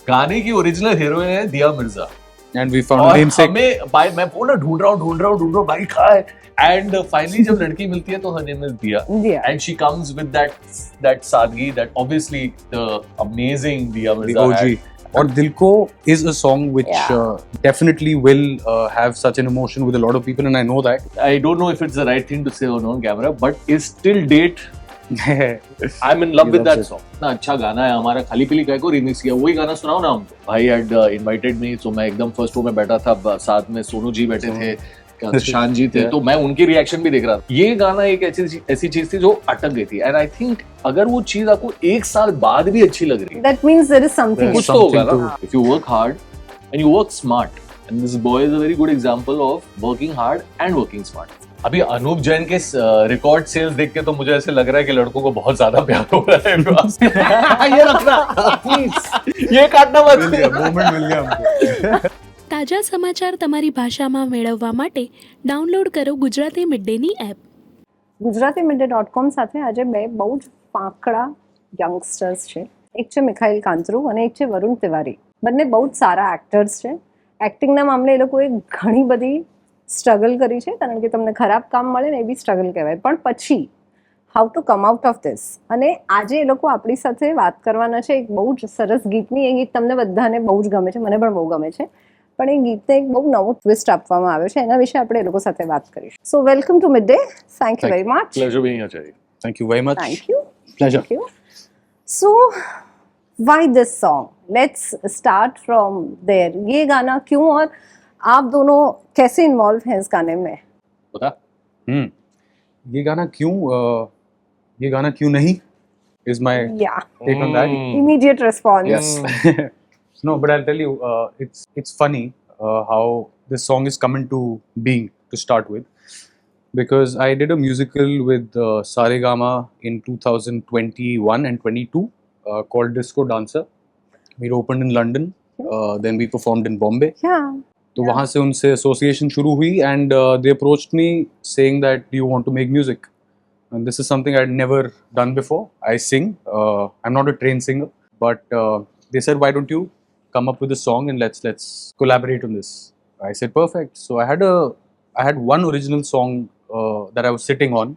गाने की original heroine है दिया Mirza And we found a और namesake. हमें भाई मैं बोला ढूंढ रहा हूँ भाई कहाँ है एंड फाइनली जब लड़की मिलती है तो हर नेम इज दिया दिया and she comes with that sadgi that obviously the amazing Diya The Mirza OG. had. Or Dilko is a song which Yeah. definitely will have such an emotion with a lot of people, and I know that. I don't know if it's the right thing to say on camera, but is till date I'm in love He with loves that it. song. इतना अच्छा गाना है हमारा खाली पीली काय को remix किया वही गाना सुनाओ ना हमको भाई had invited me so मैं एकदम फर्स्ट रो में बैठा था साथ में सोनू जी बैठे थे शान जी थे तो मैं उनकी रिएक्शन भी देख रहा था ये गाना एक ऐसी चीज थी जो अटक गई थी एंड आई थिंक अगर वो चीज आपको एक साल बाद भी अच्छी लग रही है that means there is something. कुछ तो होगा something ना if you work hard and you work smart and this boy is a very good example of working hard and working smart अभी अनूप जैन के रिकॉर्ड सेल्स देख के तो मुझे ऐसे लग रहा है कि लड़कों को बहुत ज्यादा प्यार हो रहा है ये रखना प्लीज ये काटना मत Moment मिल गया हमको. તાજા સમાચાર તમારી ભાષામાં મેળવવા માટે ડાઉનલોડ કરો ગુજરાતી મિડ ડેની એપ. ગુજરાતીમીડિયા.com સાથે આજે બે બહુ જ પાંકડા યંગસ્ટર્સ છે. એક છે મિખાઈલ કાંતરુ અને એક છે વરુણ તિવારી. બંને બહુ જ સારા એક્ટર્સ છે. એક્ટિંગના મામલે એ લોકોએ ઘણી બધી સ્ટ્રગલ કરી છે કારણ કે તમને ખરાબ કામ મળે ને એ બી સ્ટ્રગલ કહેવાય પણ પછી how to come out of this અને આજે એ લોકો આપણી સાથે વાત કરવાના છે એક બહુ જ સરસ ગીતની એ ગીત તમને બધાને બહુ જ ગમે છે મને પણ બહુ ગમે છે પણ એ ગીતને એક બહુ નવું ટ્વિસ્ટ આપવામાં આવ્યો છે એના વિશે આપણે એ લોકો સાથે વાત કરીશું સો welcome to mid day thank you very much pleasure being here Jay. Thank you very much. Thank you Pleasure. Thank you. So, why this song? Let's start from there. ये गाना क्यों और आप दोनों कैसे इन्वॉल्व हैं इस गाने में? बता ये गाना क्यों नहीं is my Yeah, take on that. immediate response. Yes. No, but I'll tell you, it's funny how this song is come into being to start with, because I did a musical with Saregama in 2021 and 22 called Disco Dancer. We opened in London, then we performed in Bombay. Yeah. तो वहाँ से उनसे association शुरू हुई and they approached me saying that do you want to make music and this is something I'd never done before. I sing. I'm not a trained singer, but they said, "Why don't you come up with a song and let's collaborate on this?" I said, "Perfect." So I had one original song that I was sitting on,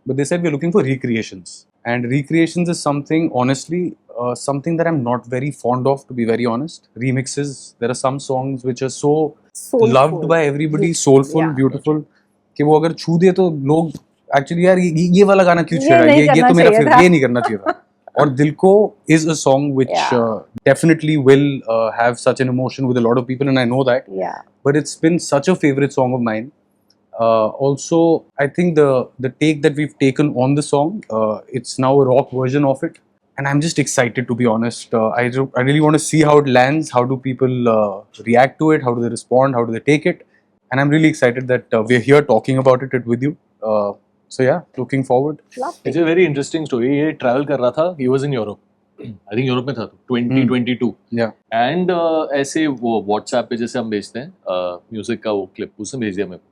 but they said we're looking for recreations, and recreations is something, honestly, something that I'm not very fond of, to be very honest. Remixes. There are some songs which are so Soulful. loved by everybody, soulful, Yeah. beautiful, कि वो अगर छू दे तो लोग actually यार ये वाला गाना क्यों ये छेड़ा नहीं ये करना तो मेरा चाहिए favorite, था। ये नहीं करना चाहिए था और दिल को is a song which Yeah. definitely will have such an emotion with a lot of people and I know that, Yeah. but it's been such a favorite song of mine. Also, I think the take that we've taken on the song, it's now a rock version of it, and I'm just excited, to be honest. I really want to see how it lands. How do people react to it? How do they respond? How do they take it? And I'm really excited that we're here talking about it with you. So yeah, looking forward. Lovely. It's a very interesting story ये travel कर रहा था he was in Europe I think Europe में था 2022 Yeah. And ऐसे वो WhatsApp पे जैसे हम भेजते हैं म्यूजिक का वो क्लिप उसने भेज दिया मेरे को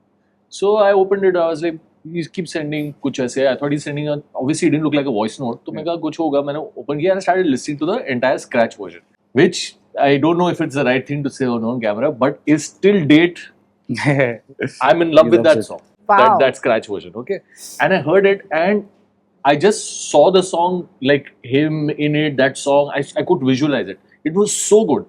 so I opened it I was like he keep sending कुछ ऐसे I thought he sending obviously it didn't look like a voice note तो मैं कहा कुछ होगा मैंने ओपन किया and started listening to the entire scratch version which I don't know if it's the right thing to say on camera but is till date I am in love He with loves that it. Song Wow. that scratch version okay and I heard it and I just saw the song like him in it that song I could visualize it was so good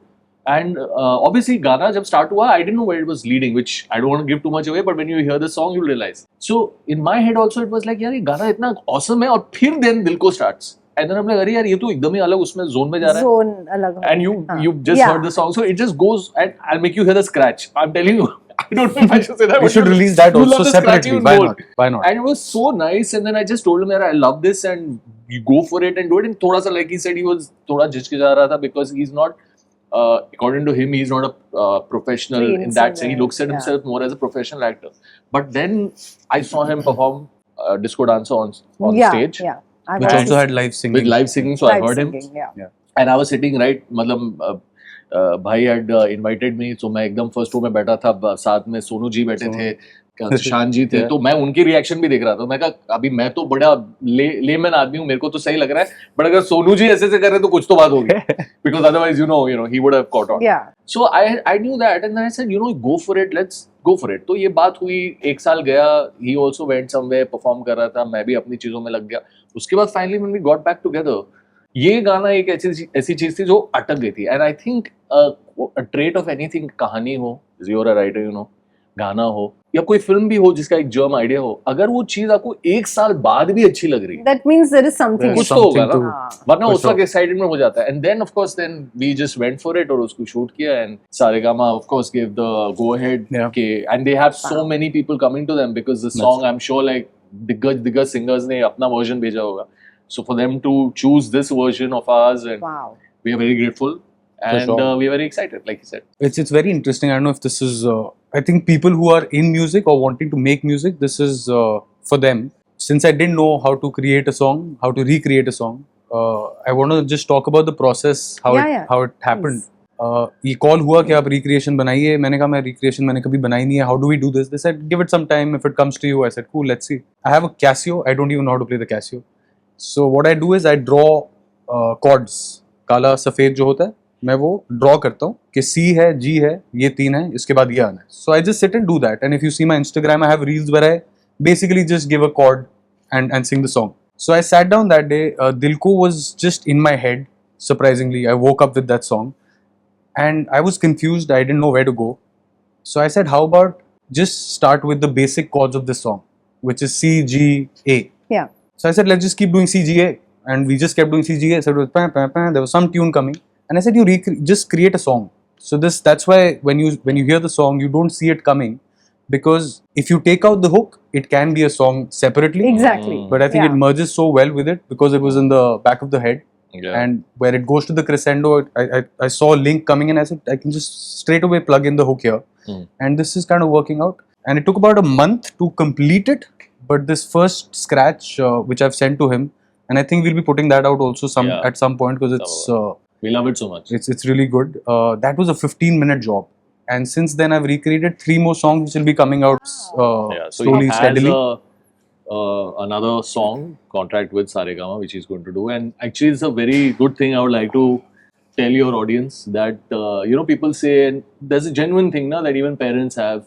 and obviously Gana jab start hua I didn't know where it was leading which I don't want to give too much away but when you hear the song you'll realize so in my head also it was like yaar ye Gana itna awesome hai aur phir then Dil Ko starts and then I'm like अरे यार ये तो एकदम ही अलग उसमें zone में जा रहा है Zone अलग हो and हाँ. you just Yeah. heard the song so it just goes and I'll make you hear the scratch I'm telling you I don't know if I should say that We but should you- release that you also love the scratch separately. even Why more. not? Why not? And it was so nice. And then I just told him, "Yaar, I love this, and you go for it and do it." And thoda sa, like he said, he was thoda jhijka raha tha because he's not. According to him, he's not a professional Trained in that sense. He singer, looks at yeah. himself more as a professional actor. But then I saw him perform disco dancer on Yeah, stage yeah. I Which was also had live singing. with live singing. So I live heard him. singing, yeah. And I was sitting right मतलब भाई had invited me so मैं एकदम first row में बैठा था साथ में सोनू जी बैठे थे शान जी थे, Yeah. तो मैं उनकी रिएक्शन भी देख रहा था. मैं कहा अभी मैं तो बड़ा लेमैन आदमी हूँ, मेरे को तो सही लग रहा है, बट अगर सोनू जी ऐसे कर रहे हैं तो कुछ तो बात होगी, because otherwise you know he would have caught on. Yeah. So I knew that, and then I said, go for it, let's go for it. तो ये बात हुई, 1 साल गया, he also went somewhere, perform कर रहा था, मैं भी अपनी चीजों में लग गया. उसके बाद finally when we got back together, ये गाना एक ऐसी चीज थी जो अटक गई थी. And I think a trait of anything, कहानी हो, you're a writer, गाना हो या कोई फिल्म भी हो जिसका एक जर्म आइडिया हो, अगर वो चीज आपको 1 साल बाद भी अच्छी लग रही है, That means there is something. कुछ तो होगा ना, हाँ. वरना For उस वक्त sure. एक्साइटमेंट हो जाता है. And then of course then we just went for it और उसको शूट किया, and Saregama of course give the go ahead Yeah. के, and they have so many people coming to them because the song, I am sure like दिग्गज singers ने अपना version भेजा होगा, so for them to choose this version of ours, and Wow. We are very grateful and sure. we are very excited, like you said. It's very interesting. I don't know if this is. I think people who are in music or wanting to make music, this is for them. Since I didn't know how to create a song, how to recreate a song, I want to just talk about the process, how Yeah. it happened. ये call हुआ कि आप recreation बनाइए. मैंने कहा मैं recreation मैंने कभी बनाई नहीं है. How do we do this? They said give it some time. If it comes to you, I said cool, let's see. I have a Casio. I don't even know how to play the Casio. So what I do is I draw chords. काला सफेद जो होता है मैं वो draw करता हूँ कि C है, G है, ये 3 है, इसके बाद ये आना है. So I just sit and do that. And if you see my Instagram, I have reels where I basically just give a chord and sing the song. So I sat down that day. Dilko was just in my head. Surprisingly, I woke up with that song, and I was confused. I didn't know where to go. So I said, how about just start with the basic chords of this song, which is C, G, A. Yeah. So I said, let's just keep doing C, G, A. And we just kept doing C, G, A. So it was pam, pam, pam. There was some tune coming. And I said, just create a song. So that's why when you hear the song, you don't see it coming, because if you take out the hook, it can be a song separately. Exactly. But I think Yeah. it merges so well with it because it was in the back of the head, Yeah. and where it goes to the crescendo, I saw a link coming in. I said, I can just straight away plug in the hook here, and this is kind of working out. And it took about a month to complete it. But this first scratch, which I've sent to him, and I think we'll be putting that out also Yeah. at some point because it's. We love it so much. It's really good. That was a 15-minute job, and since then I've recreated 3 more songs which will be coming out Yeah, so slowly, he has steadily. another song contract with Saregama, which he's going to do, and actually it's a very good thing. I would like to tell your audience that people say, and there's a genuine thing now that even parents have.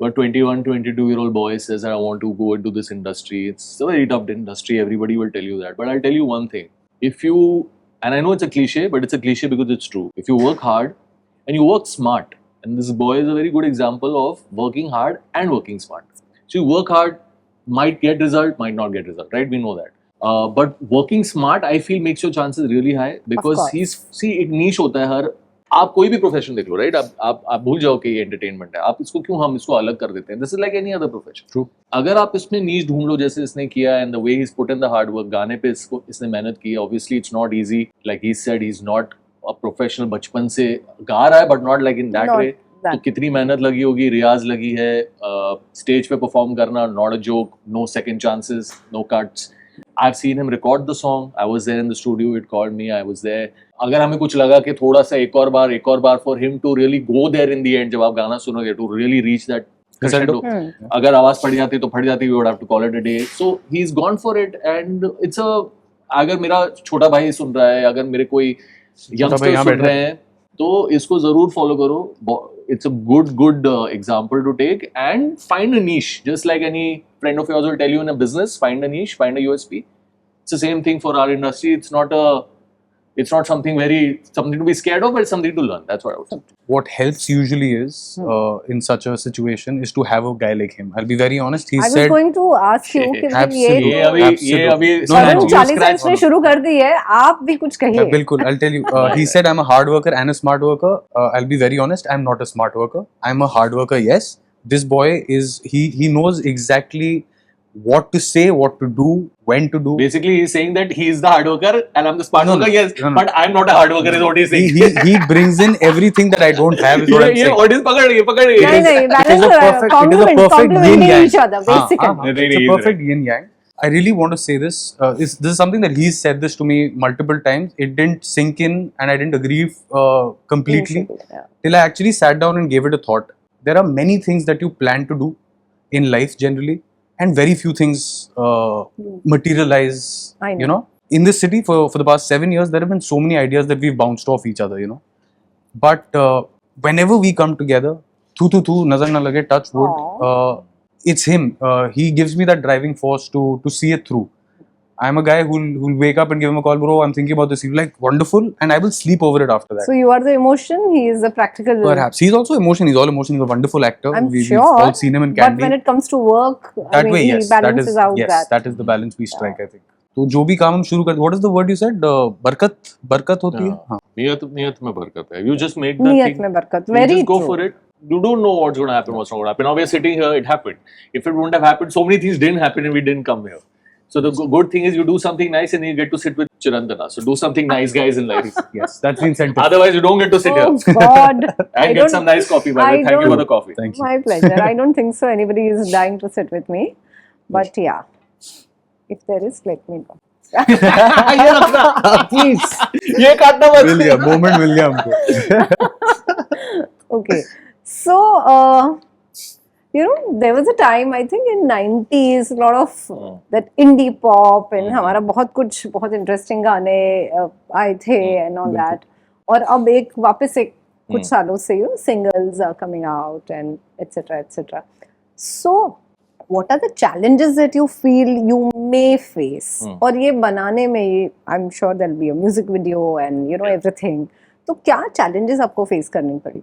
But 21, 22-year-old boy says that I want to go into this industry. It's a very tough industry. Everybody will tell you that. But I'll tell you one thing: if you, and I know it's a cliche, but it's a cliche because it's true. If you work hard and you work smart, and this boy is a very good example of working hard and working smart. So you work hard, might get result, might not get result, right? We know that. But working smart, I feel, makes your chances really high because course. एक niche होता है हर, आप कोई भी profession देख लो, right? आप भूल जाओ कि ये एंटरटेनमेंट है, आप इसको क्यों, हम इसको अलग कर देते हैं. This is like any other profession. True. अगर आप इसमें नीच ढूंढ लो जैसे इसने किया, and the way he is put in the hard work, गाने पे इसने मेहनत की. Obviously it's not easy, like he said he is not a professional, बचपन से गा रहा है but not like in that Not way. that. तो कितनी मेहनत लगी होगी, रियाज लगी है, स्टेज पे परफॉर्म करना, not a joke, no second chances, no cuts. I've seen him record the song. I was there in the studio. It called me. I was there. अगर हमें कुछ लगा कि थोड़ा सा एक और बार for him to really go there in the end, जब आप गाना सुनोगे, to really reach that crescendo. अगर आवाज फट जाती तो फट जाती, we would have to call it a day. So he's gone for it, and it's a, अगर मेरा छोटा भाई सुन रहा है, अगर मेरे कोई यंगस्टर सुन रहे हैं, तो इसको जरूर फॉलो करो. It's a good example to take, and find a niche. Just like any friend of yours will tell you in a business, find a niche, find a USP. It's the same thing for our industry. It's not something to be scared of, but it's something to learn. That's what I would say. What helps usually is in such a situation is to have a guy like him. I'll be very honest. He I was said, going to ask you कि मतलब Absolutely. ये अभी No, Varun no, 40 cents ने शुरू कर दी है, आप भी कुछ कहिए. बिल्कुल. I'll tell you. He said, I'm a hard worker and a smart worker. I'll be very honest. I'm not a smart worker. I'm a hard worker. Yes. This boy is. He knows exactly what to say, what to do, when to do. Basically, he's saying that he's the hard worker and I'm the smart worker. Yes, no. but I'm not a hard worker. Is what he's saying. He brings in everything that I don't have. Is what I'm ये saying. audience पकड़ रही है. नहीं नहीं, It is balance a perfect, it is a perfect yin complimenting yang. each other basically. It's a perfect yin yang. I really want to say this. This is something that he's said this to me multiple times. It didn't sink in, and I didn't agree completely Yeah. till I actually sat down and gave it a thought. There are many things that you plan to do, in life generally, and very few things materialize. I know. You know, in this city for the past 7 years, there have been so many ideas that we've bounced off each other. You know, but whenever we come together, tu nazar na lage, touch wood. It's him. He gives me that driving force to see it through. I'm a guy who'll wake up and give him a call, bro. I'm thinking about this. He's like, wonderful, and I will sleep over it after that. So you are the emotion, he is the practical. Perhaps he's also emotion. He's all emotion. He's a wonderful actor. I'm We've sure. all seen him in But Candy. when it comes to work, That I mean, way, he yes, that balances is out yes, that is the balance we strike. I think. तो जो भी काम हम शुरू करते, what is the word you said? बरकत होती है. हाँ. नियत में बरकत है. You just make the नियत thing. में बरकत. You Very just go true. for it. You don't know what's going to happen, what's not going to happen. Now we're sitting here, it happened. If it wouldn't have happened, so many things didn't happen and we didn't come here. So the good thing is you do something nice and you get to sit with Chirandana. So do something nice, guys, in life. Yes, that's the incentive. Otherwise, you don't get to sit Oh here God! and get some nice coffee. By the way, thank you for the coffee. Thank you. My pleasure. I don't think so. Anybody is dying to sit with me, but yeah, if there is, let me know. ये रखना, please. ये काटना मत. मिल गया, moment मिल गया हमको. Okay, so you know, there was a time I think in 90s, a lot of that indie pop and हमारा बहुत कुछ बहुत interesting गाने आए थे and all that. और अब एक वापस एक कुछ सालों से you know, singles are coming out and etc etc. So what are the challenges that you feel you may face? और ये बनाने में I'm sure there'll be a music video and you know everything. तो क्या challenges आपको face करनी पड़ी?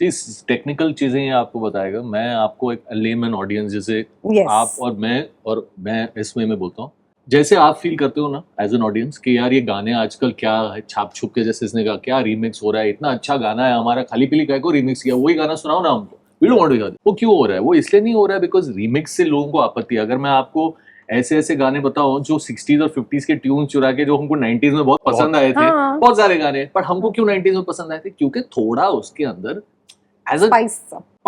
See, technical चीजें ये आपको बताएगा. मैं आपको एक लेमन ऑडियंस जैसे Yes. आप और मैं इसमें मैं बोलता हूँ, जैसे आप फील करते हो ना एज एन ऑडियंस कि यार ये गाने आजकल क्या है, छाप छुप के जैसे इसने कहा क्या रीमिक्स हो रहा है, इतना अच्छा गाना है हमारा, खाली पीली काय को रीमिक्स किया, वही गाना सुनाओ ना हमको. We don't want to hear. वो क्यों हो रहा है? वो इसलिए नहीं हो रहा है बिकॉज रीमिक्स से लोगों को आपत्ति है. अगर मैं आपको ऐसे ऐसे गाने बताऊं जो 60s और 50s के ट्यून चुरा के जो हमको 90s में बहुत पसंद आए थे, हाँ. बहुत सारे गाने, पर हमको क्यों 90s में पसंद आए थे? क्योंकि थोड़ा उसके अंदर एज अ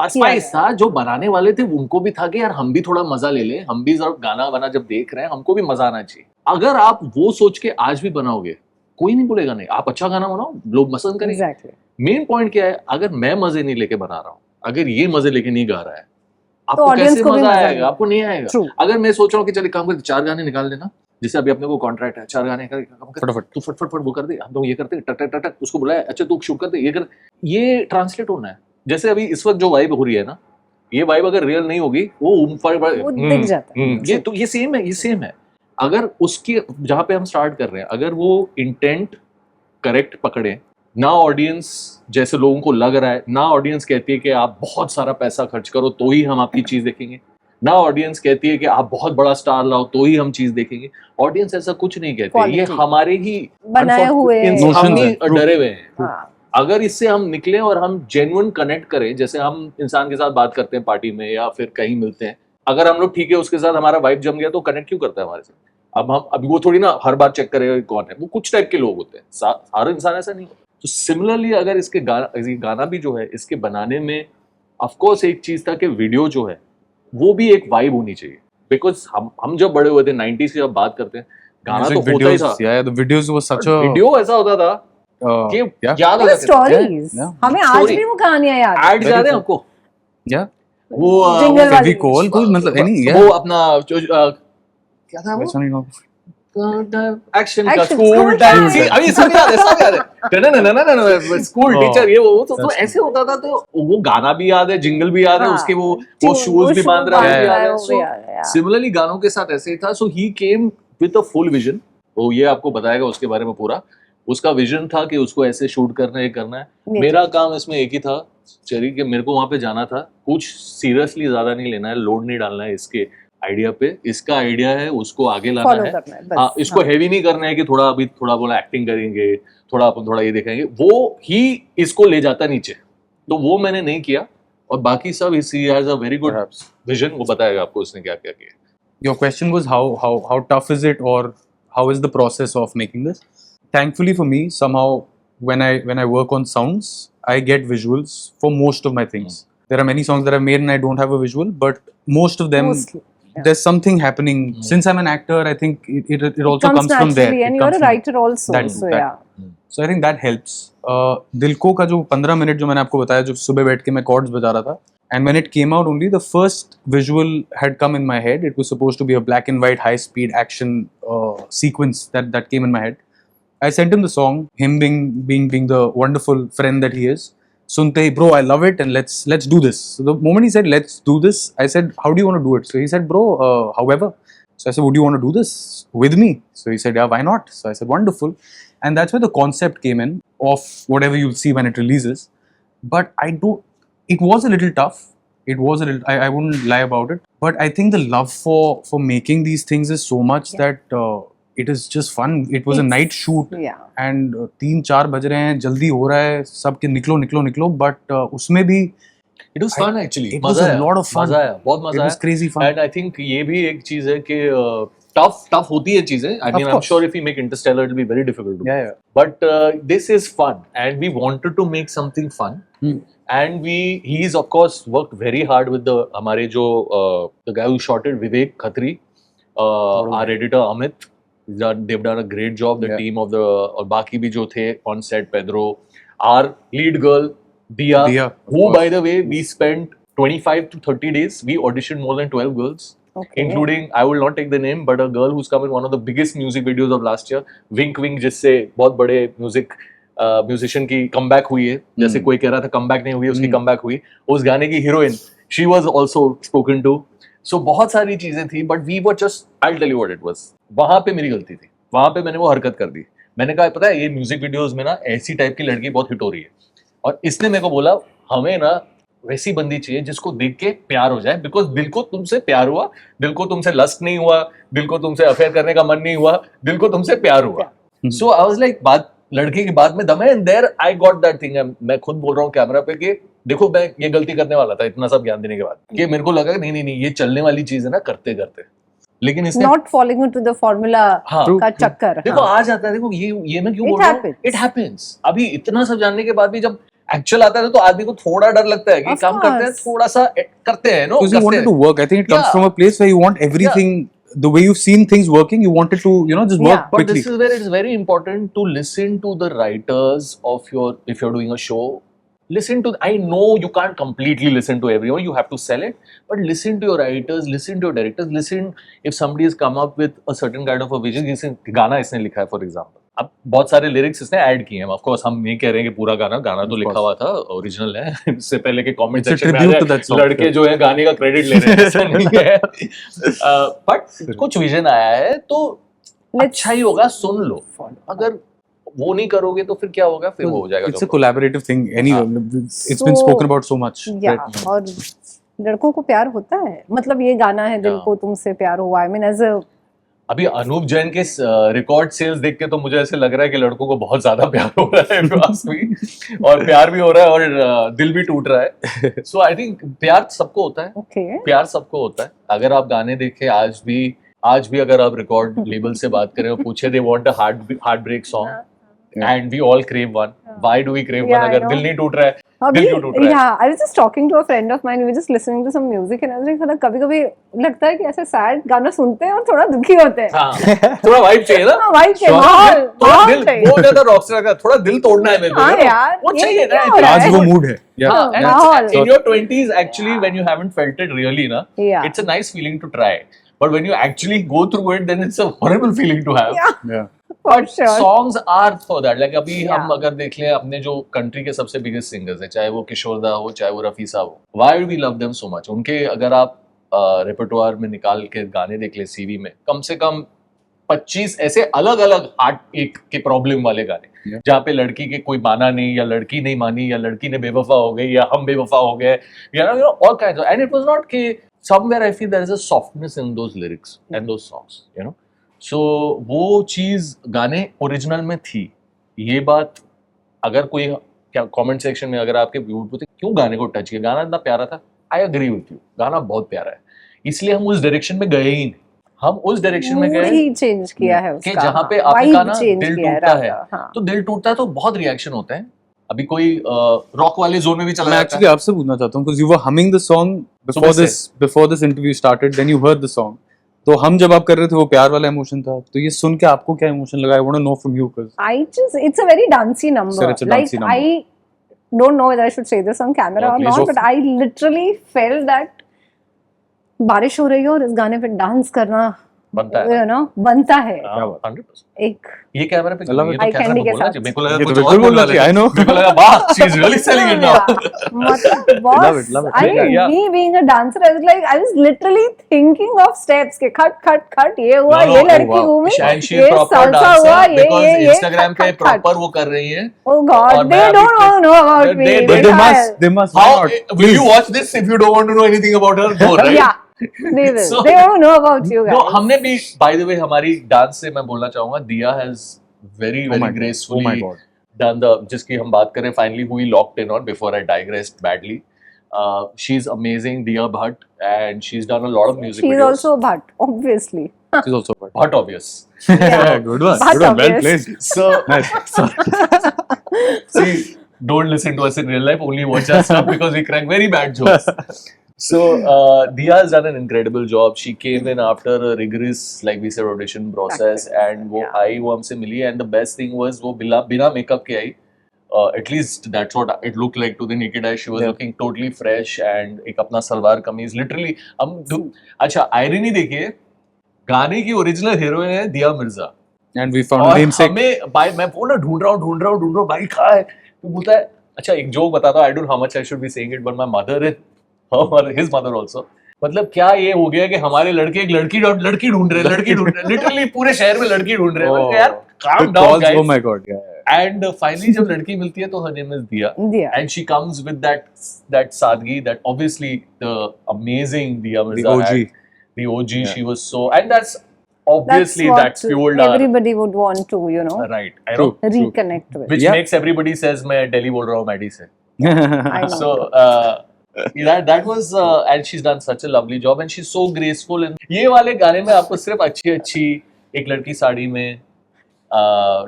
स्पाइस था. जो बनाने वाले थे उनको भी था कि यार हम भी थोड़ा मजा ले लें, हम भी जब गाना बना जब देख रहे हैं हमको भी मजा आना चाहिए. अगर आप वो सोच के आज भी बनाओगे, कोई नहीं बोलेगा नहीं. आप अच्छा गाना बनाओ, लोग पसंद करेंगे. Exactly. मेन पॉइंट क्या है, अगर मैं मजे नहीं लेके बना रहा हूँ, अगर ये मजे लेके नहीं गा रहा है, आपको audience कैसे को भी मजा मजा आएगा? नहीं. आपको नहीं आएगा. True. अगर मैं सोच रहा हूँ कि चलिए काम करते 4 गाने निकाल देना, जैसे अभी अपने को कॉन्ट्रैक्ट है 4 गाने फटाफट. तू फट वो कर दे, हम तो ये करते टक टक टक टक, उसको बुलाया, अच्छा तू शूट कर दे, ये कर, ये ट्रांसलेट होना है. जैसे अभी इस वक्त जो वाइब हो रही है ना, ये वाइब अगर रियल नहीं होगी वो दिख जाता है. ये तो ये सेम है. अगर उसकी जहाँ पे हम स्टार्ट कर रहे हैं, अगर वो इंटेंट करेक्ट पकड़े ना, ऑडियंस जैसे लोगों को लग रहा है ना, ऑडियंस कहती है कि आप बहुत सारा पैसा खर्च करो तो ही हम आपकी चीज देखेंगे, ना ऑडियंस कहती है कि आप बहुत बड़ा स्टार लाओ तो ही हम चीज देखेंगे. ऑडियंस ऐसा कुछ नहीं कहती. ये हमारे ही बनाए हुए हम ही डरे हुए हैं. हाँ. अगर इससे हम निकले और हम जेन्युइन कनेक्ट करें, जैसे हम इंसान के साथ बात करते हैं पार्टी में या फिर कहीं मिलते हैं, अगर हम लोग ठीक है उसके साथ हमारा वाइब जम गया तो कनेक्ट क्यों करता है हमारे साथ? अब हम अभी वो थोड़ी ना हर बार चेक करेगा कौन है. वो कुछ टाइप के लोग होते हैं, हर इंसान ऐसा नहीं. तो सिमिलरली अगर इसके गाना भी जो है इसके बनाने में ऑफकोर्स एक चीज था कि वीडियो जो है वो भी एक वाइब होनी चाहिए. बिकॉज हम जब बड़े हुए थे 90s की जब बात करते हैं, गाना तो होता ही था. Yeah, the videos was such a video ऐसा होता था कि yeah. याद आ जाते थे. स्टोरीज. Yeah. हमें आज Story. भी वो कहानियां याद है. एड्स याद है आपको? Yeah. वो Jingle वाली. Fevicol, कोई मतलब any yeah. वो अपना क्या था Which वो? one you know? एक्शन का Action, school school time. time. अभी सब याद है. स्कूल टीचर ये वो तो ऐसे होता था. तो वो गाना भी याद है, जिंगल भी याद है, हाँ. उसके वो शूज भी बांध रहा है, बांध याद है. सो सिमिलरली गानों के साथ ऐसे ही था. So he came with a full vision. वो ये आपको बताएगा उसके बारे में पूरा. उसका विजन था कि उसको ऐसे शूट करना है. मेरा काम इसमें एक ही था, चली कि मेरे को वहां पे जाना था. कुछ सीरियसली ज्यादा नहीं लेना है, लोड नहीं डालना है इसके आइडिया पे. इसका आइडिया है उसको आगे लाना फॉलो है. करना है बस. हाँ, इसको हैवी नहीं करना है कि थोड़ा अभी थोड़ा बोला एक्टिंग करेंगे, थोड़ा अपन थोड़ा ये देखेंगे. वो ही इसको ले जाता नीचे. तो वो मैंने नहीं किया. और बाकी सब he has a very good vision. वो बताएगा आपको उसने क्या क्या किया. Your question was how tough is it, or how is the process of making this? Thankfully for me, somehow when I work on sounds, I get visuals for most of my things. There are many songs that I've made and I don't have a visual, but most of them Mostly, yeah. there's something happening. Since I'm an actor, I think it also comes from there. naturally, and It you're comes a from writer also, so yeah. So I think that helps. दिलको का जो 15 minute जो मैंने आपको बताया, जो सुबह बैठ के मैं chords बजा रहा था, And when it came out, only the first visual had come in my head. It was supposed to be a black and white, high-speed action sequence that came in my head. I sent him the song. Him being the wonderful friend that he is. Sunte, bro, I love it, and let's do this. So the moment he said let's do this, I said, how do you want to do it? So he said, bro, however. So I said, would you want to do this with me? So he said, yeah, why not? So I said, wonderful. And that's where the concept came in of whatever you'll see when it releases. But it was a little tough. It was a little, I wouldn't lie about it. But I think the love for making these things is so much that it is just fun. It was a night shoot. Yeah. And 3-4 बज रहे हैं, जल्दी हो रहा है, सबके निकलो. But उसमें भी It was fun actually. it was a lot of fun. मजा आया, बहुत it मजा was आया. crazy fun. And I think ये भी एक चीज है कि tough होती है चीजें. I mean, Of I'm course. sure if we make Interstellar, it'll be very difficult to. Yeah. But this is fun, and we wanted to make something fun. And he's of course worked very hard with हमारे जो the guy who shot it, Vivek Khatri, our editor Amit. They've done a great job. The Yeah. team of और बाकी भी जो थे on set, Pedro, our lead girl Dia, Dia, of who course. by the way we spent 25 to 30 days. We auditioned more than 12 girls. Okay. Including, I will not take the name, but a girl who's come in one of the biggest music videos of last year, Wink Wink, जिससे बहुत बड़े musician की comeback हुई है. जैसे कोई कह रहा था कमबैक नहीं हुई, उसकी कमबैक हुई. उस गाने की heroine, she was also spoken to. So बहुत सारी चीजें थी, but we were just, I'll tell you what it was. वहाँ पे मेरी गलती थी. वहाँ पे मैंने वो हरकत कर दी. मैंने कहा पता है ये म्यूजिक वीडियोस में ना ऐसी टाइप की लड़की बहुत हिट हो रही है, और इसने मेरे को बोला हमें ना वैसी बंदी चाहिए जिसको देख के प्यार हो जाए, बिकॉज दिल को तुमसे प्यार हुआ, दिल को तुमसे लस्ट नहीं हुआ, दिल को तुमसे अफेयर करने का मन नहीं हुआ, दिल को तुमसे प्यार हुआ. सो आई वाज लाइक बात लड़के की बात में दम है, and there I got that thing. मैं खुद बोल रहा हूँ कैमरा पे कि देखो मैं ये गलती करने वाला था इतना सब ज्ञान देने के बाद, कि मेरे को लगा कि नहीं ये चलने वाली चीज है ना करते करते, लेकिन इसने Not falling into the formula हाँ, का चक्कर. देखो आ जाता है. देखो ये मैं क्यों It बोल रहा हूँ, happens. It happens. अभी इतना सब जानने के बाद भी जब एक्चुअल आता है तो आदमी को थोड़ा डर लगता है कि Of काम करते हैं course. थोड़ा सा करते हैं, no Because you wanted to work. I think it comes Yeah. from a place where you want everything, the way you've seen things working, you wanted to, just work Yeah. But quickly. this is where it's very important to listen to the writers of if you're doing a show. Listen to, I know you can't completely listen to everyone, you have to sell it, but listen to your writers, listen to your directors, listen if somebody has come up with a certain kind of a vision. जैसे गाना इसने लिखा है for example, अब बहुत सारे lyrics इसने add किए हैं. ऑफ कोर्स हम नहीं कह रहे हैं कि पूरा गाना तो लिखा हुआ था, ओरिजिनल है. इससे पहले के कमेंट It's a सेक्शन में आ tribute to जाए, that song. लड़के जो है गाने का क्रेडिट ले रहे हैं, ऐसा नहीं है. बट कुछ विजन आया है तो अच्छा ही होगा, सुन लो. अगर वो नहीं करोगे तो फिर क्या होगा, फिर वो हो जाएगा. It's a collaborative thing. Anyway, it's been So- spoken about so much. Yeah, right? और लड़कों को प्यार होता है, मतलब ये गाना है दिल Yeah. को तुमसे प्यार हुआ. I mean, as a अभी अनूप जैन के रिकॉर्ड सेल्स देख के तो मुझे ऐसे लग रहा है कि लड़कों को बहुत ज्यादा प्यार हो रहा है पास भी, और प्यार भी हो रहा है और दिल भी टूट रहा है. सो आई थिंक प्यार सबको होता है, okay. प्यार सबको होता है. अगर आप गाने देखें आज भी अगर आप रिकॉर्ड लेबल से बात करें और पूछे they want a heart break song and we all crave one. Why do we crave one? Yeah, I अगर know. दिल नहीं टूट रहा है, अभी दिल क्यों टूट रहा है? yeah, I was just talking to a friend of mine. We were just listening to some music and I was like, मतलब कभी-कभी लगता है कि ऐसे सैड गाना सुनते हैं और थोड़ा दुखी होते हैं. हाँ, थोड़ा वाइब चाहिए ना. हाँ, vibe चाहिए, थोड़ा माहौल, थोड़ा माहौल दिल चाहिए. बहुत ज्यादा रॉकस्टार का, थोड़ा दिल तोड़ना है मेरे को. हाँ you know? यार, वो ये चाहिए क्या ना. हो रहा है? आज वो mood है. Yeah. हाँ, and माहौल. in your 20s actually when you haven't felt it really na, Yeah. it's a nice feeling to try, but when you actually go through it then it's a horrible feeling to have. Yeah, Yeah. for But sure. songs are for that. Like अभी Yeah. हम अगर देख लें अपने जो country के सबसे biggest singers है, चाहे वो किशोर दा हो, चाहे वो रफी साहब हो, why do we love them so much? उनके अगर आप रेpertoire में निकाल के गाने देख ले, सीवी में कम से कम 25 ऐसे अलग अलग हार्ट एक के प्रॉब्लम वाले गाने, Yeah. जहाँ पे लड़की के कोई माना नहीं, या लड़की नहीं मानी, या लड़की ने बेवफा हो गई, या हम बेवफा हो गए, all kinds of, and it was not कि somewhere I feel there is a softness in those lyrics and those songs, you know. So वो चीज गाने ओरिजिनल में थी. ये बात अगर कोई क्या कमेंट सेक्शन में अगर आपके व्यू पूछे क्यों गाने को टच किया, गाना इतना प्यारा था, आई एग्री विथ यू, गाना बहुत प्यारा है, इसलिए हम उस डायरेक्शन में गए ही नहीं. हम उस डायरेक्शन में Mood गए ही चेंज किया है कि उसका. जहाँ पे हाँ, आपका vibe ना change दिल किया है, टूटता है, rather, हाँ. तो दिल टूटता है तो बहुत रिएक्शन होते हैं. अभी कोई रॉक वाले जोन में भी चला मैं जाता actually है. आपसे पूछना चाहता हूँ because you were humming the song सुबह से. before this interview started, then you heard the song. तो हम जब आप कर रहे थे वो प्यार वाला इमोशन था, तो ये सुन के आपको क्या इमोशन लगा? I want to know from you because It's a very dancey number. Sir, it's a Like dancey number. don't know whether I should say this on camera No, or please. not, but I literally felt that बारिश हो रही है और इस गाने पे dance करना बनता है you know बनता है 100%. एक ये कैमरा पे I love ये it. तो Eye कैमरा candy पे के बोलना साथ। चाहिए मेरे को लगा ये तो कुछ बिल्कुल और बोलना बोलने चाहिए, I know. मेरे को लगा वाह she is really selling it now मतलब Love it, love it. I mean, Yeah. me being a dancer, I was literally thinking of steps के खट खट खट ये हुआ No, no, ये oh, लड़की wow. घूमी And she ये proper salsa हुआ dancer ये because Instagram खट, पे खट, खट। proper वो कर रही है. Oh God, और they मैं अभी don't want to know about me. they- But they Mikhail. must. Why How not? will you watch this if you don't want to know anything about her? No, right? Yeah, they will. So- They won't know about you guys. No, हमने भी by the way हमारी dance से मैं बोलना चाहूंगा दिया has very Oh my very God. gracefully Oh my God. done the जिसकी हम बात करें finally who we locked in on before I digressed badly. She's amazing, Diya Bhatt, and she's done a lot of music She's videos. also Bhatt, obviously. She's also part. Bhatt obvious. Yeah. Good one. But Good one. Well obvious. played. So Nice. see, don't listen to us in real life. Only watch us stuff because we crack very bad jokes. So Diya has done an incredible job. She came in after a rigorous, like we said, audition process, Practice, and वो yeah. आई वो हमसे मिली. And the best thing was वो बिना makeup के आई. At least that's what it looked like to the naked eye. She was Yeah. looking totally fresh and एक अपना salwar kameez literally अच्छा irony देखिए गाने की ओरिजिनल हीरोइन है दिया Mirza. And we found a और namesake. हमें भाई मैं बोला ढूंढ रहा हूँ भाई कहाँ है तो बोलता है अच्छा एक जोक बताता हूँ I don't how much I should be saying it but my mother is his mother also मतलब क्या ये हो गया कि हमारे लड़के एक लड़की ढूंढ रहे लिटरली पूरे शहर में लड़की ढूंढ रहे हैं यार calm Good down calls. guys Oh my God. Yeah. and finally जब लड़की मिलती है तो her name is Diya Yeah. and she comes with that sadgi that obviously the amazing Diya The Mirza OG. had. The OG Yeah. she was so and that's obviously what that's fueled our everybody would want to, you know, right I True. know reconnect with. which Yeah. makes everybody says मैं दिल्ली बोल रहा हूँ Maddie से I know. so that was and she's done such a lovely job and she's so graceful and ये वाले गाने में आपको सिर्फ अच्छी एक लड़की साड़ी में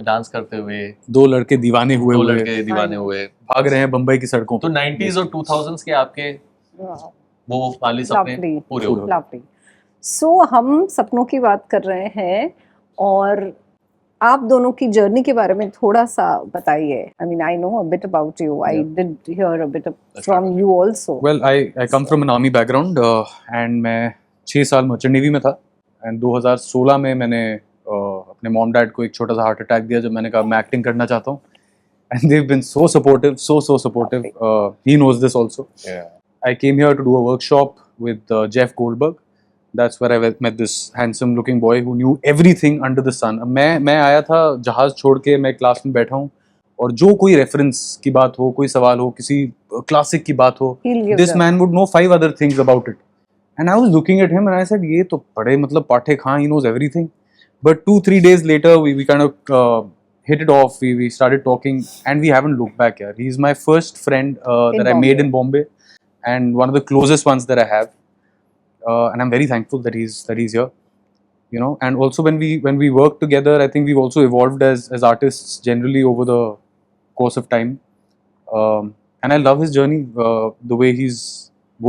डांस करते हुए दो लड़के दीवाने हुए दो हुए लड़के दीवाने हुए भाग रहे हैं बम्बई की सड़कों तो पर. 90s और 2000s के आपके Wow. वो वाले सपने Lovely. पूरे हो गए Lovely. So हम सपनों की बात कर रहे हैं और आप दोनों की जर्नी के बारे में थोड़ा सा बताइए. I mean, I know a bit about you. I Yeah. did hear a bit That's from you also. Well, I come from an army background and मैं 6 साल मर्चेंट नेवी में था and 2016 में मैंने अपने मॉम डैड को एक छोटा सा हार्ट अटैक दिया जब मैंने कहा मैं एक्टिंग करना चाहता हूँ and they've been so supportive, so supportive. He knows this also. Yeah. I came here to do a workshop with Jeff Goldberg. That's where I met this handsome looking boy who knew everything under the sun. मैं आया था जहाज छोड़ के मैं class में बैठा हूँ और जो कोई रेफरेंस की बात हो कोई सवाल हो किसी क्लासिक की बात हो He'll give this them. man would know 5 other things about it. And I was looking at him and I said ये तो बड़े मतलब पाठे खां, he knows everything. But 2-3 days later we kind of hit it off. We started talking and we haven't looked back here. He's my first friend that I made in Bombay and one of the closest ones that I have. And I'm very thankful that he's here. You know, and also when we work together, I think we've also evolved as artists generally over the course of time. And I love his journey, the way he's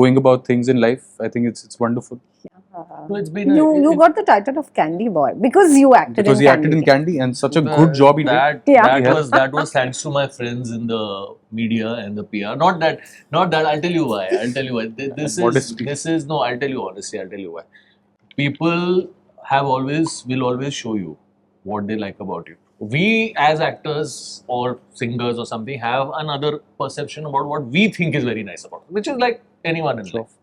going about things in life. I think it's wonderful. So it's been You got the title of Candy Boy because you acted Because in he Candy. acted in Candy and such a good job he did. Yeah. That was thanks to my friends in the media and the PR. Not that. I'll tell you why. Modesty. This is no. I'll tell you honestly. I'll tell you why. People will always show you what they like about you. We as actors or singers or something have another perception about what we think is very nice about, which is like anyone in life.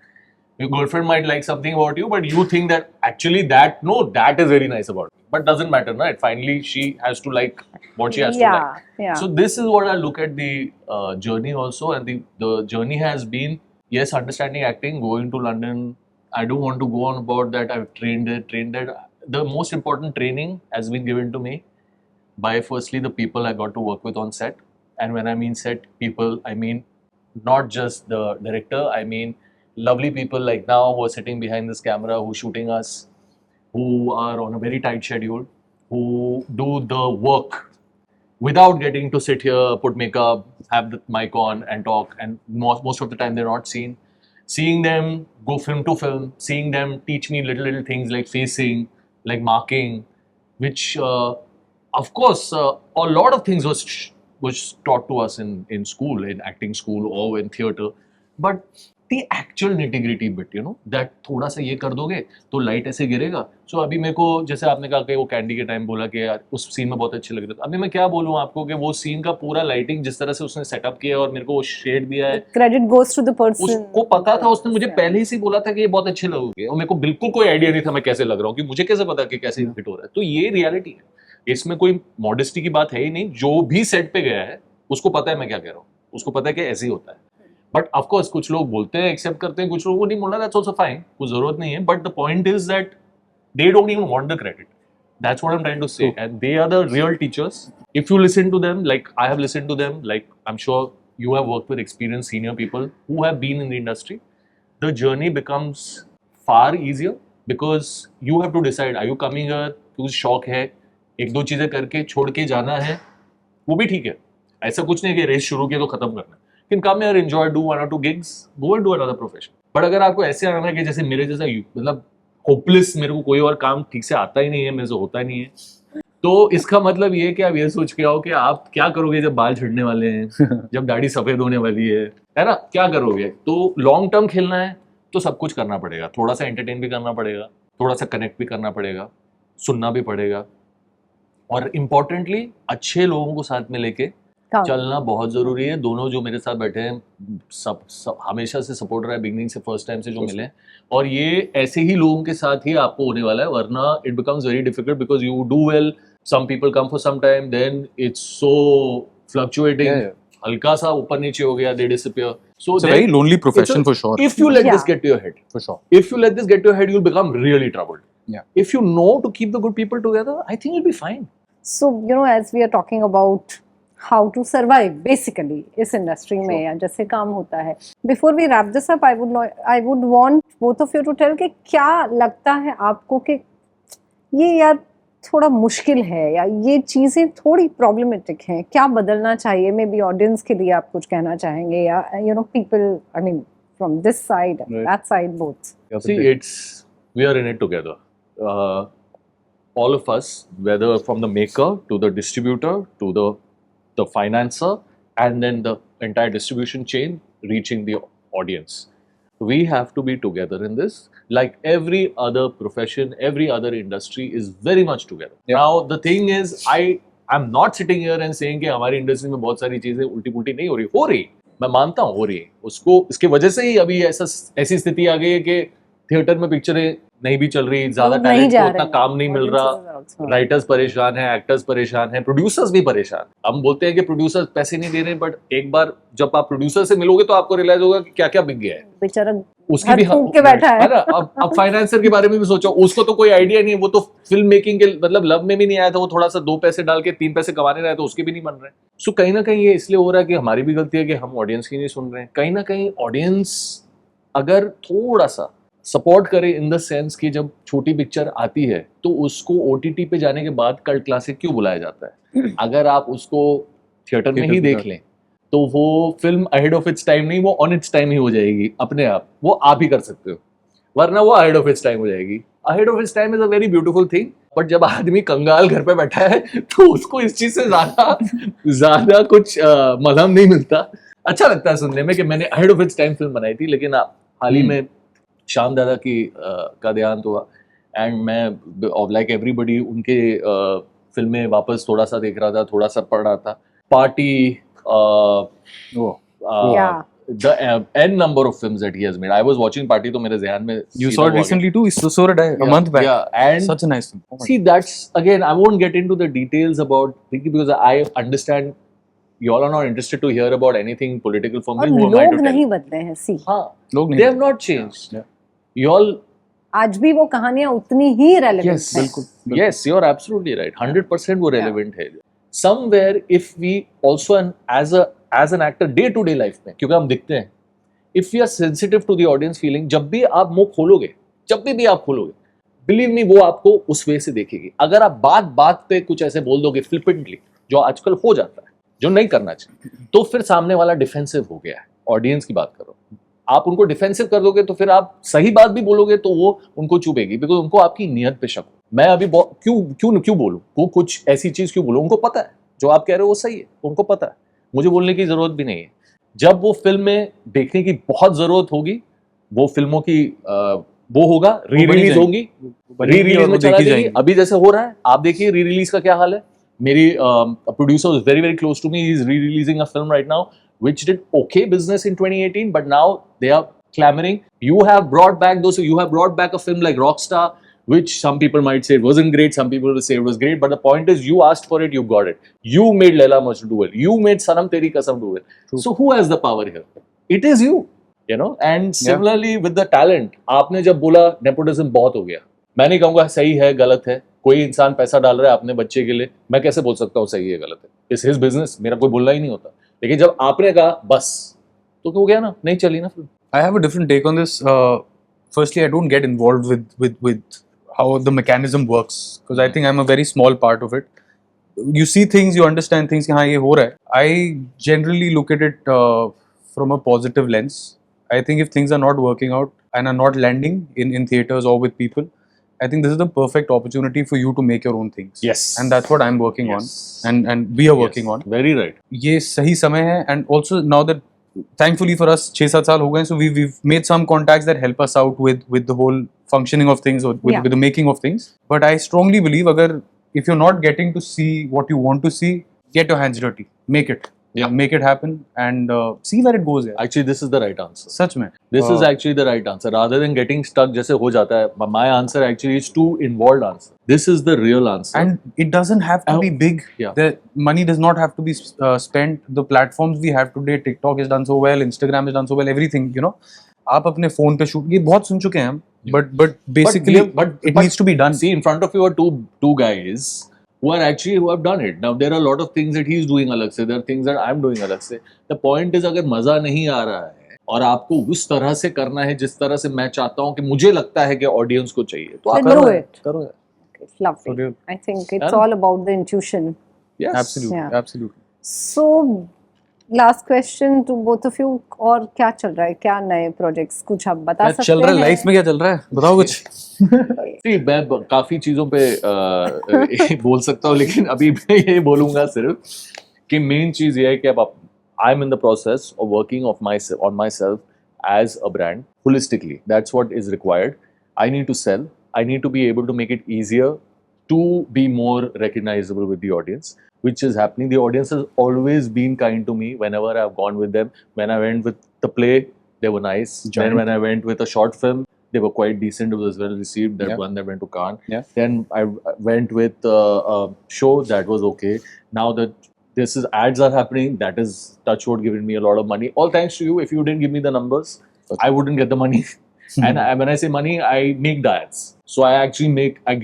Your girlfriend might like something about you, but you think that actually that is very nice about you. But doesn't matter, right? Finally, she has to like what she has to like. Yeah. So this is what I look at the journey also, and the journey has been yes, understanding acting, going to London. I don't want to go on about that. I've trained that. The most important training has been given to me by firstly the people I got to work with on set, and when I mean set people, I mean not just the director. I mean lovely people like now who are sitting behind this camera, who are shooting us, who are on a very tight schedule, who do the work without getting to sit here, put makeup, have the mic on and talk, and most of the time they're not seen. Seeing them go film to film, seeing them teach me little things like facing, like marking, which of course a lot of things was taught to us in school, in acting school or in theatre, but the actual nitty-gritty bit, you know, that थोड़ा सा ये कर दोगे तो light ऐसे गिरेगा. So अभी मेरे को जैसे आपने कहा कि वो कैंडी के टाइम बोला कि यार उस सीन में बहुत अच्छे लग रहे थे. अभी मैं क्या बोलूँ आपको कि वो सीन का पूरा लाइटिंग जिस तरह से उसने सेटअप किया और मेरे को वो शेड दिया है, credit goes to the person. उसको पता था, उसने मुझे पहले ही से बोला था कि ये बहुत अच्छे लगोगे और मेरे को बिल्कुल कोई आइडिया नहीं था मैं कैसे लग रहा हूँ, कि मुझे कैसे पता कि कैसे हिट हो रहा है. तो ये रियलिटी है, इसमें कोई मॉडेस्टी की बात है ही नहीं. जो भी सेट पे गया है उसको पता है मैं क्या कह रहा हूँ, उसको पता है कि ऐसे ही होता है. बट ऑफ कोर्स कुछ लोग बोलते हैं, एक्सेप्ट करते हैं, कुछ लोगों को नहीं बोलना, दैट्स आल्सो फाइन, कोई जरूरत नहीं है. But the point is that they don't even want the credit. That's what I'm trying to say. And they are the real teachers. If you listen to them, like I have listened to them, like I'm sure you have worked with experienced senior people who have been in the industry, the journey becomes far easier because you have to decide, are you coming here, तुझे शौक है, एक दो चीजें करके छोड़ के जाना है, वो भी ठीक है. ऐसा कुछ नहीं कि रेस शुरू किया तो खत्म करना है. लेकिन काम में enjoy, do one or two gigs, go and do another profession. But अगर आपको ऐसे आना है कि जैसे मेरे जैसा मतलब होपलेस, मेरे को कोई और काम ठीक से आता ही नहीं है, मेरे से होता ही नहीं है, तो इसका मतलब ये कि आप ये सोच के आओ कि आप क्या करोगे जब बाल झड़ने वाले हैं, जब दाढ़ी सफेद होने वाली है ना, क्या करोगे. तो लॉन्ग टर्म खेलना है तो सब कुछ करना पड़ेगा. थोड़ा सा एंटरटेन भी करना पड़ेगा, थोड़ा सा कनेक्ट भी करना पड़ेगा, सुनना भी पड़ेगा, और इम्पोर्टेंटली अच्छे लोगों को साथ में लेके चलना बहुत जरूरी है. दोनों जो मेरे साथ बैठे हैं सब हमेशा से सपोर्ट रहा है, बिगनिंग से, फर्स्ट टाइम से जो मिले, और ये ऐसे ही लोगों के साथ ही आपको होने वाला है. वरना it becomes very difficult because you do well, some people come for some time, then it's so fluctuating, हल्का सा ऊपर नीचे हो गया, they disappear. So it's a very lonely profession for sure. If you let this get to your head, For sure. if you let this get to your head, you'll become really troubled. Yeah. If you know to keep the good people together, I think you'll be fine. So, you know, as we are talking about how to survive basically इस industry में या जैसे काम होता है, before we wrap this up, I would want both of you to tell कि क्या लगता है आपको कि ये यार थोड़ा मुश्किल है या ये चीज़ें थोड़ी प्रॉब्लमेटिक हैं, क्या बदलना चाहिए. मे बी ऑडियंस के लिए आप कुछ कहना चाहेंगे, या you know people, I mean from this side that side, both. See, we are in it together. All of us, whether from the maker to the distributor to the financer, and then the entire distribution chain reaching the audience. We have to be together in this. Like every other profession, every other industry is very much together. Yeah. Now the thing is, I'm not sitting here and saying कि हमारी industry में बहुत सारी चीजें उल्टी-पुल्टी नहीं हो रही. मैं मानता हूँ हो रही है. उसको इसके वजह से ही अभी ऐसी स्थिति आ गई है कि थिएटर में पिक्चरें नहीं भी चल रही, ज्यादा टैलेंट को उतना काम नहीं मिल रहा, राइटर्स परेशान है, एक्टर्स परेशान है, प्रोड्यूसर्स भी परेशान. हम बोलते हैं कि प्रोड्यूसर्स पैसे नहीं दे रहे, बट एक बार जब आप प्रोड्यूसर से मिलोगे तो आपको रियलाइज होगा कि क्या क्या बिक गया है. बेचारा उसकी भी के बैठा है ना. अब फाइनेंसर के बारे में भी सोचो, उसको तो कोई आइडिया नहीं है, वो तो फिल्म मेकिंग के मतलब लव में भी नहीं आया था, वो थोड़ा सा 2 पैसे डाल के 3 पैसे कमाने रहा है, तो उसके भी नहीं बन रहे. सो कहीं ना कहीं ये इसलिए हो रहा है कि हमारी भी गलती है कि हम ऑडियंस की नहीं सुन रहे हैं. कहीं ना कहीं ऑडियंस अगर थोड़ा सा सपोर्ट करे इन द सेंस कि जब छोटी पिक्चर आती है तो उसको OTT पे जाने के बाद कल्ट क्लासिक क्यों बुलाया जाता है. अगर आप उसको थिएटर में ही देख लें तो वो film ahead of its time नहीं, वो ऑन इट्स टाइम ही हो जाएगी अपने आप. वो आप ही कर सकते हो, वरना वो अहेड ऑफ इट्स टाइम हो जाएगी. Ahead of its time is a very beautiful thing, but जब आदमी कंगाल घर पे बैठा है तो उसको इस चीज से ज्यादा कुछ मलहम नहीं मिलता. अच्छा लगता है सुनने में कि मैंने ahead of its time film बनाई थी, लेकिन हाल ही में श्याम दादा की का देहांत हुआ, एंड मैं लाइक एवरीबडी उनके फिल्में वापस थोड़ा सा देख रहा था, थोड़ा सा पढ़ रहा था. Party, the n number of films that he has made. I was watching Party, तो मेरे ध्यान में You saw it recently too? So did I, a month back. Yeah, and Such a nice film. Oh my see, that's again, I won't get into the details about Pinky because I understand you all are not interested to hear about anything political for me. और Who am I to लोग tell? नहीं बदले हैं. सी हाँ, लोग नहीं they have not changed. Yeah. You all, आज भी वो कहानियां उतनी ही रेलेवेंट yes, हैं. बिल्कुल. yes, you're absolutely right. 100% वो relevant है. Somewhere, if we also as an actor day to day life में, क्योंकि हम दिखते हैं, if we are sensitive to the audience feeling, जब भी आप मुंह खोलोगे, believe me, वो आपको उस वे से देखेगी. अगर आप बात पे कुछ ऐसे बोल दोगे flippantly, जो आजकल हो जाता है, जो नहीं करना चाहिए, तो फिर सामने वाला डिफेंसिव हो गया है. ऑडियंस की बात करो, आप उनको डिफेंसिव कर दोगे तो फिर आप सही बात भी बोलोगे तो वो उनको चुभेगी, बिकॉज उनको आपकी नियत पे शक हो. मैं अभी क्यों बोलूं, वो कुछ ऐसी चीज क्यों बोलूं, उनको पता है जो आप कह रहे हो वो सही है, उनको पता है, मुझे बोलने की जरूरत भी नहीं है। जब वो फिल्म में देखने की बहुत जरूरत होगी, वो फिल्मों की वो होगा, री बनी रिलीज जाएंगी। होगी, री रिलीज में चला देखी देगी। जाएंगी। अभी जैसे हो रहा है, आप देखिए री रिलीज का क्या हाल है। मेरी producer is very very close to me, he is re releasing a film right now which did okay business in 2018, but now they are clamoring. You have brought back a film like Rockstar, which some people might say it wasn't great, some people will say it was great, but the point is you asked for it, you got it. You made Laila Majnu do well, you made Sanam Teri Kasam do well. True. So who has the power here? It is you know. And similarly with the talent, आपने जब बोला nepotism बहुत हो गया, मैं नहीं कहूंगा सही है गलत है, कोई इंसान पैसा डाल रहा है अपने बच्चे के लिए, मैं कैसे बोल सकता हूँ सही है गलत है, इट्स हिज बिजनेस, मेरा कोई बोलना ही नहीं होता। लेकिन जब आपने कहा बस, तो हो गया ना, नहीं चली ना film. I have a different take on this. Firstly, I don't get involved with how the mechanism works because I think I'm a very small part of it. You see things, you understand things. कि हाँ ये हो रहा है. I generally look at it from a positive lens. I think if things are not working out and are not landing in theaters or with people, I think this is the perfect opportunity for you to make your own things. Yes. And that's what I'm working on, and we are working on. Very right. ये सही समय है, and also now that thankfully for us 6-7 साल हो गए, so we've made some contacts that help us out with the whole functioning of things or with the making of things. But I strongly believe if you're not getting to see what you want to see, get your hands dirty, make it. Yeah, make it happen and see where it goes. Actually, this is the right answer. सच में. This is actually the right answer. Rather than getting stuck जैसे हो जाता है, my answer actually is too involved answer. This is the real answer. And it doesn't have to be big. Yeah. The money does not have to be spent. The platforms we have today, TikTok has done so well, Instagram has done so well, everything, you know. आप अपने phone पे shoot, ये बहुत सुन चुके हैं हम. But basically, it needs to be done. See, in front of you are two guys who have done it. Now there are a lot of things that he's doing अलग से, there are things that I'm doing अलग से. The point is अगर मजा नहीं आ रहा है और आपको उस तरह से करना है जिस तरह से मैं चाहता हूँ कि मुझे लगता है कि ऑडियंस को चाहिए, तो आप do it. करो। It's lovely. I think it's all about the intuition. Yes. Absolutely, Yeah. absolutely. So last question to both of you, और क्या चल रहा है, क्या नए प्रोजेक्ट्स कुछ आप बता सकते हैं? चल रहा है लाइफ में, क्या चल रहा है बताओ कुछ. See, मैं काफी चीजों पे बोल सकता हूँ, लेकिन अभी मैं ये बोलूंगा सिर्फ कि मेन चीज ये है कि अब I'm in the process of working on myself as a brand holistically. That's what is required. I need to sell. I need to be able to make it easier to be more recognizable with the audience, which is happening. The audience has always been kind to me whenever I've gone with them. When I went with the play, they were nice. Then when I went with a short film, they were quite decent. It was well received. That one that went to Cannes. Yeah. Then I went with a show that was okay. Now that ads are happening, that is touch wood giving me a lot of money. All thanks to you. If you didn't give me the numbers, I wouldn't get the money. And when I say money, I make the ads. So I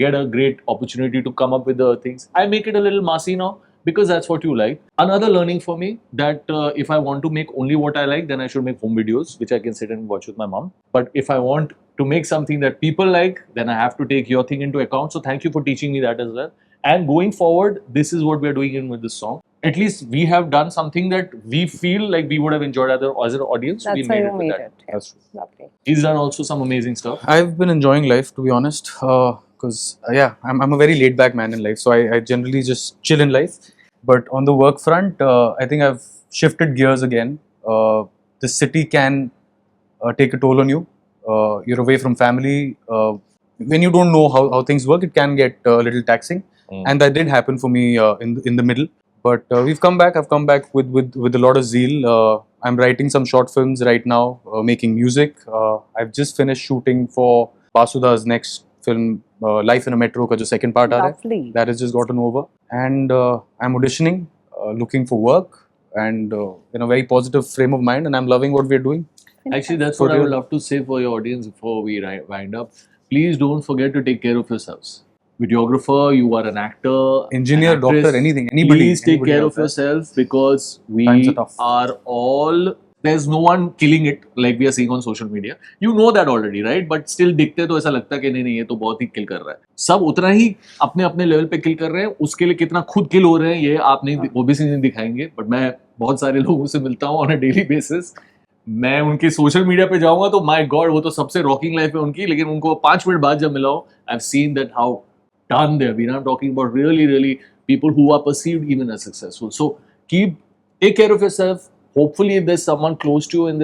get a great opportunity to come up with the things. I make it a little massy now because that's what you like. Another learning for me that if I want to make only what I like, then I should make home videos, which I can sit and watch with my mom. But if I want to make something that people like, then I have to take your thing into account. So thank you for teaching me that as well. And going forward, this is what we are doing with this song. At least we have done something that we feel like we would have enjoyed as an audience. That's we why made you it with made that. it. Yeah. That's true. Lovely. He's done also some amazing stuff. I've been enjoying life, to be honest, because I'm a very laid back man in life, so I generally just chill in life. But on the work front, I think I've shifted gears again. The city can take a toll on you. You're away from family. When you don't know how things work, it can get a little taxing, and that did happen for me in the middle. But we've come back. I've come back with a lot of zeal. I'm writing some short films right now, making music. I've just finished shooting for Basuda's next film, Life in a Metro, ka jo second part aa raha hai. Lovely. That has just gotten over. And I'm auditioning, looking for work, and in a very positive frame of mind, and I'm loving what we're doing. Actually, that's For what I would real. love to say for your audience before we wind up. Please don't forget to take care of yourselves. Videographer, you are an actor, Engineer, an actress. doctor, anything, anybody. Please take anybody care out of there. yourself because we Times are tough. are all. There's no one killing it like we are seeing on social media. You know that already, right? But still दिखते तो ऐसा लगता है कि नहीं ये तो बहुत ही किल कर रहा है. सब उतना ही अपने अपने लेवल पे किल कर रहे हैं. उसके लिए कितना खुद किल हो रहे हैं ये आप नहीं वो भी नहीं दिखाएंगे. बट मैं बहुत सारे लोगों से मिलता हूँ ऑन अ डेली बेसिस. मैं उनके सोशल मीडिया पे जाऊंगा तो माय गॉड वो तो सबसे रॉकिंग लाइफ है उनकी, लेकिन उनको 5 मिनट बाद जब मिला हूँ I have seen that how done there. I'm talking about really people who are perceived even as successful. So take care of yourself. Hopefully, if there's someone close to you in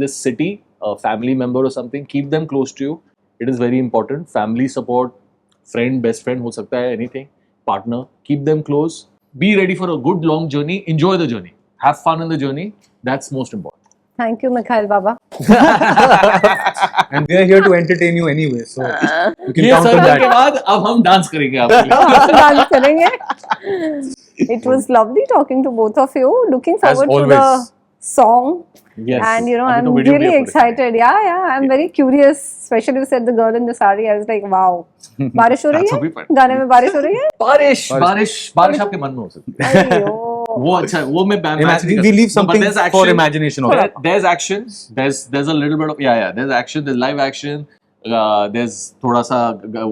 this city, a family member or something, keep them close to you. It is very important. Family support, friend, best friend, ho sakta hai, anything, partner, keep them close. Be ready for a good long journey. Enjoy the journey. Have fun in the journey. That's most important. Thank you Mikhail Baba. And we are here to entertain you anyway, so you can ये count on circle के that. बाद अब हम dance करेंगे आपके लिए. Dance करेंगे. It was lovely talking to both of you. Looking As forward to the always. song. Yes. And you know, अभी I'm तो video really भी upload excited. Yeah. I'm very curious. Especially you said the girl in the sari. I was like, wow. बारिश हो रही That's है? what we find. गाने में बारिश हो रही है? बारिश आपके मन में हो सकती है. अయ్యో. वो अच्छा है, वो मैं match नहीं कर We सकता. leave No, but something there's for action. imagination also. There's action. There's a little bit of there's action. There's live action. There's थोड़ा सा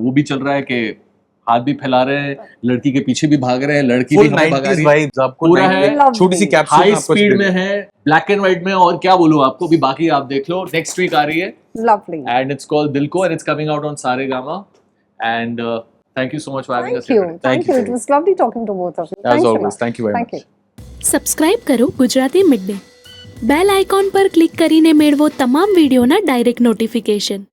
वो भी चल रहा है कि हाथ भी फैला रहे हैं, लड़की के पीछे भी भाग रहे हैं, लड़की Full भी हमें भगा 90s रही है. vibes आपको पूरा 90s है. छोटी सी कैप्सूल हाई स्पीड में है, ब्लैक एंड व्हाइट में, और क्या बोलूं आपको, भी बाकी आप देख लो. नेक्स्ट वीक आ रही है Lovely. and it's called Dil Ko and it's coming out on Saregama. And thank you so much for having us Thank here you. today. Thank you. It was lovely talking to both of you. As Thanks a always, lot. thank you very Thank much. you. Subscribe કરો Gujarati mid day. Bell icon પર click કરીને મેળવો તમામ વિડીયોના direct notification.